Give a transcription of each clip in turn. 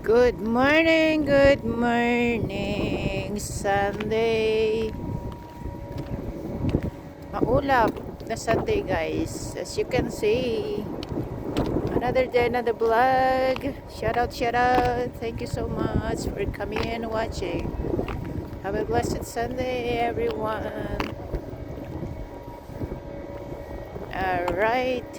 Good morning, Sunday. Maulap na Sunday, guys. As you can see, another day, another vlog. Shout out. Thank you so much for coming and watching. Have a blessed Sunday, everyone. Alright.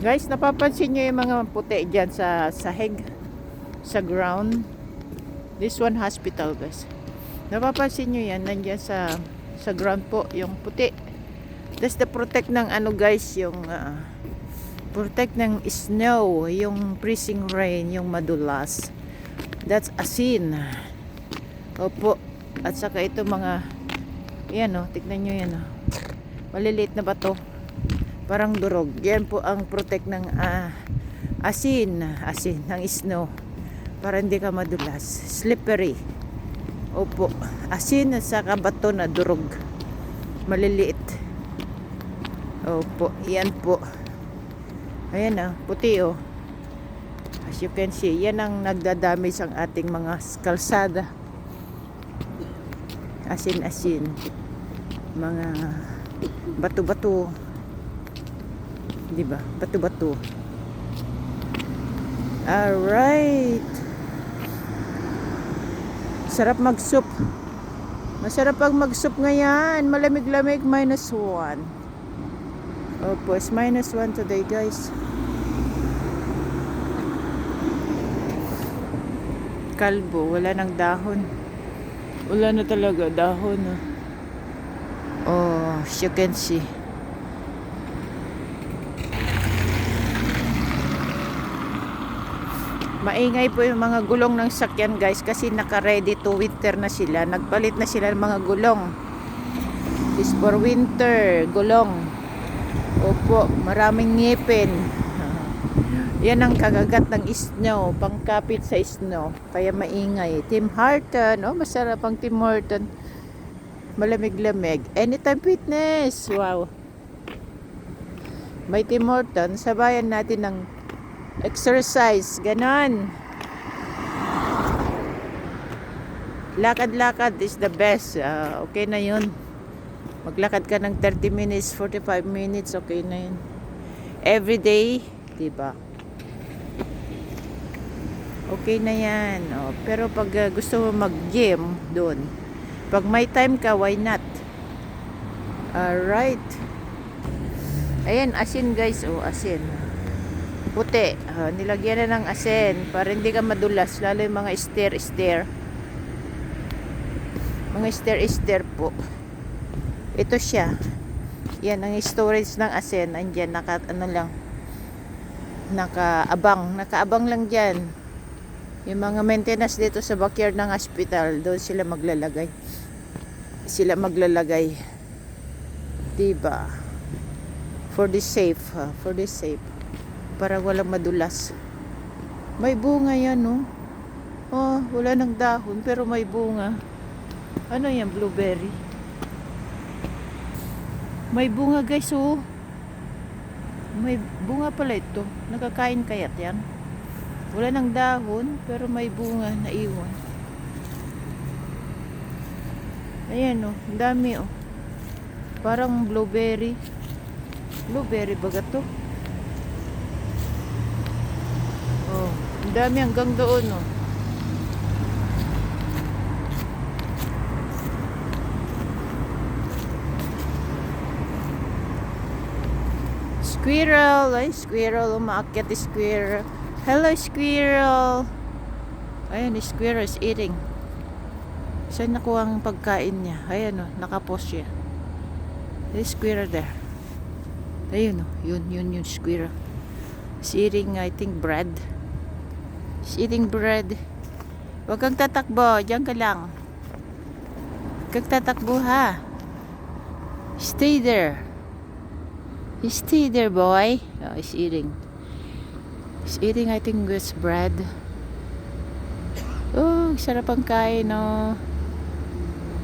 Guys, napapansin nyo yung mga puti dyan sa sahig, sa ground. This one hospital, guys. Napapansin nyo yan, nandyan sa ground po, yung puti. That's the protect ng ano, guys, yung protect ng snow, yung freezing rain, yung madulas. That's asin. Opo. At saka ito mga, yan o, tignan nyo yan o. Maliliit na bato. Parang durog. Yan po ang protect ng asin ng snow para hindi ka madulas. Slippery. Opo. Asin at saka bato na durog. Maliliit. Opo. Yan po. Ayan puti As you can see, yan ang nagdadamage ang ating mga kalsada. Asin. Mga bato-bato. Diba? Bato-bato. Alright. Sarap mag-soup. Masarap pag mag-soup ngayon. Malamig-lamig, -1. Opo, it's -1 today, guys. Kalbo, wala nang dahon. Wala na talaga dahon. Oh, as you can see. Maingay po yung mga gulong ng sakyan, guys, kasi naka-ready to winter na sila. Nagpalit na sila ng mga gulong. This for winter, gulong. Opo, maraming ngipin. Yan ang kagagat ng snow, pangkapit sa snow. Kaya maingay. Tim Horton, masarap ang Tim Horton. Malamig-lamig. Anytime Fitness. Wow. May Tim Horton, sabayan natin ng exercise, ganon. Lakad-lakad is the best. Okay na yun. Maglakad ka ng 30 minutes, 45 minutes, okay na yun. Every day, diba? Okay na yan. Pero pag gusto mo mag-gym doon, pag may time ka, why not? Alright. Ayan, asin, guys. Asin. Puti. Nilagyan na ng asin para hindi ka madulas, lalo yung mga stair. Mga stair po. Ito siya. Yan ang storage ng asin. Andiyan, nakaabang lang dyan. Yung mga maintenance dito sa backyard ng hospital, doon sila maglalagay. Diba? For the safe. Para walang madulas. May bunga yan, wala nang dahon pero may bunga. Ano yan, blueberry? May bunga, guys, May bunga pala ito. Nakakain kaya't yan? Wala nang dahon pero may bunga na iwan. Ayan, ang dami, Parang blueberry. Blueberry baga to? Ang dami hanggang doon, Squirrel. Ay, squirrel. Umaakyat yung squirrel. Hello, squirrel. Ayan, yung squirrel is eating. Saan nakuha ang pagkain niya? Ayan, nakapost siya. There's squirrel there. Ayun, yun squirrel. He's eating, I think, bread. He's eating bread. Huwag kang tatakbo. Diyan ka lang. Huwag kang tatakbo, ha. Stay there. You stay there, boy. Oh, he's eating. He's eating, I think, this bread. Oh, sarap ang kain, no?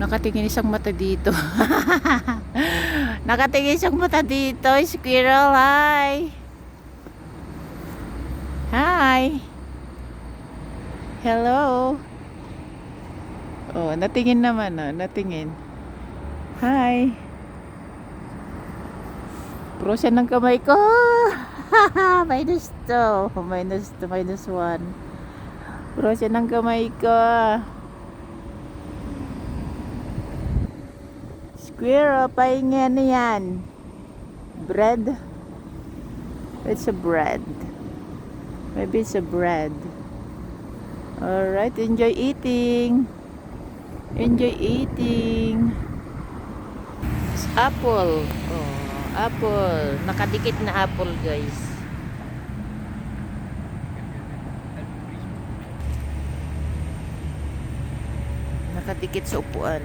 Nakatingin isang mata dito. Nakatingin isang mata dito. Squirrel, hi. Hi. Hello. Oh, natingin naman, oh. Natingin. Hi. Prosen ng kamay ko. -2. -1. Prosen ng kamay ko. Squirrel, pahinga na yan. Bread? It's a bread. Maybe it's a bread. Alright, enjoy eating. Enjoy eating. It's apple. Oh, apple. Nakadikit na apple, guys. Nakadikit sa upuan.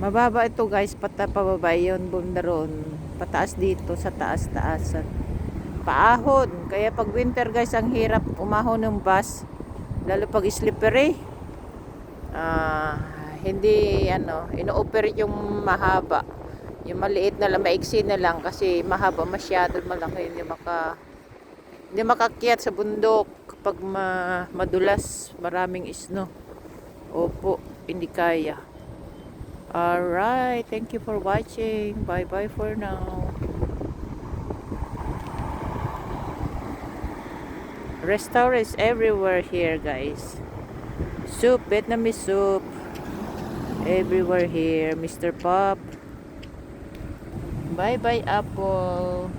Mababa ito, guys, pababa yun, bundaron. Pataas dito, sa taas-taasan. Paahon. Kaya pag winter, guys, ang hirap umahon ng bus. Lalo pag slippery. Hindi, ino-operate yung mahaba. Yung maliit na lang, maiksi na lang. Kasi mahaba masyado, malaki. Hindi makakyat sa bundok. Kapag madulas, maraming snow. Opo, hindi kaya. Alright, thank you for watching. Bye bye for now. Restaurants everywhere here, guys. Soup, Vietnamese soup. Everywhere here, Mr. Pop. Bye bye, Apple.